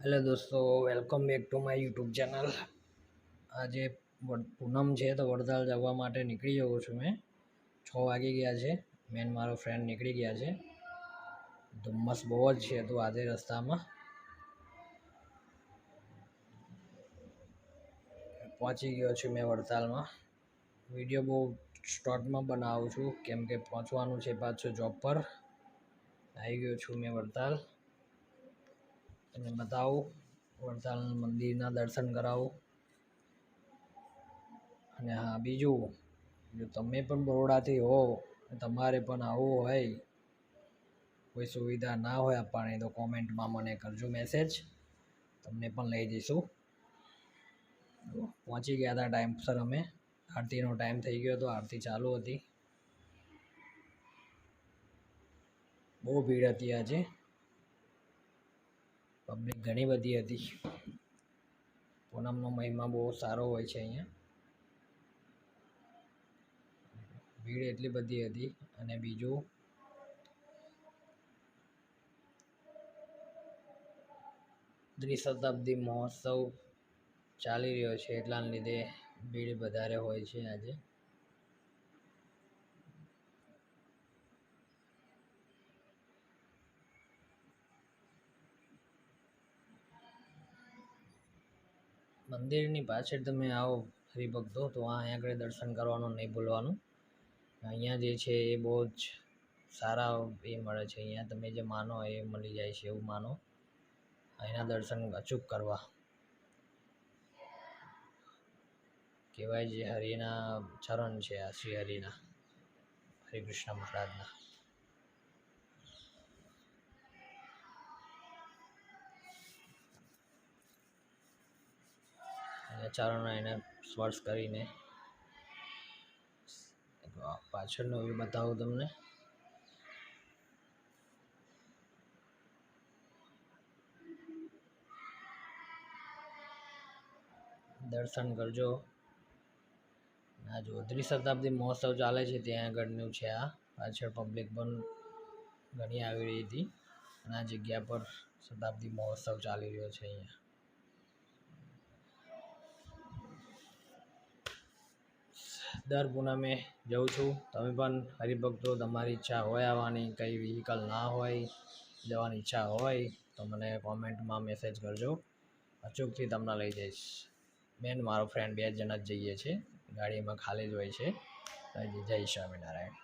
Hello दोस्तों, welcome back to my YouTube channel. આજે પૂનમ છે તો વડતાલ જવા માટે નીકળી જવો છું મેં। 6 વાગી ગયા છે। મેં ને મારો ફ્રેન્ડ નીકળી ગયા છે। ધુમ્મસ બહુ જ છે તો આજે રસ્તામાં પહોંચી ગયો છું મેં વડતાલમાં। વિડીયો બહુ શોર્ટમાં બનાવું છું કેમ કે પહોંચવાનું છે પાછું જોબ પર। આવી ગયો છું મેં વડતાલ। તમને બતાવું, વડતાલ મંદિરના દર્શન કરાવું। અને હા, બીજું, જો તમે પણ બરોડાથી હો, તમારે પણ આવવું હોય, કોઈ સુવિધા ના હોય આપવાની તો કોમેન્ટમાં મને કરજો મેસેજ, તમને પણ લઈ જઈશું। પહોંચી ગયા હતા ટાઈમસર અમે। આરતીનો ટાઈમ થઈ ગયો હતો, આરતી ચાલુ હતી। બહુ ભીડ હતી આજે, પબ્લિક ઘણી બધી હતી। પૂનમનો મહિમા બહુ સારો હોય છે અહીંયા। ભીડ એટલી બધી હતી। અને બીજું, ત્રિશતાબ્દી મહોત્સવ ચાલી રહ્યો છે એટલાને લીધે ભીડ વધારે હોય છે આજે। મંદિરની પાછળ તમે આવો હરિભક્તો તો અહીંયા આગળ દર્શન કરવાનું નહીં ભૂલવાનું। અહીંયા જે છે એ બહુ જ સારા એ મળે છે। અહીંયા તમે જે માનો એ મળી જાય છે એવું માનો। અહીંના દર્શન અચૂક કરવા। કહેવાય જે હરિના ચરણ છે આ શ્રી હરિના, હરે કૃષ્ણ મહારાજના। અને ચરણ એને સ્પર્શ કરીને પાછળનો વ્યૂ બતાવું તમને। દર્શન કરજો। આ જો ત્રિશતાબ્દી મહોત્સવ ચાલે છે ત્યાં આગળનું છે આ। પાછળ પબ્લિક પણ ઘણી આવી રહી હતી અને આ જગ્યા પર શતાબ્દી મહોત્સવ ચાલી રહ્યો છે અહીંયા। દર પૂનમે જઉં છું। તમે પણ હરિભક્તો, તમારી ઈચ્છા હોય આવવાની, કંઈ વ્હીકલ ના હોય, જવાની ઈચ્છા હોય તો મને કોમેન્ટમાં મેસેજ કરજો, અચૂકથી તમને લઈ જઈશ। મેં ને મારો ફ્રેન્ડ 2 જણા જ જઈએ છીએ, ગાડીમાં ખાલી જ હોય છે। જય સ્વામિનારાયણ।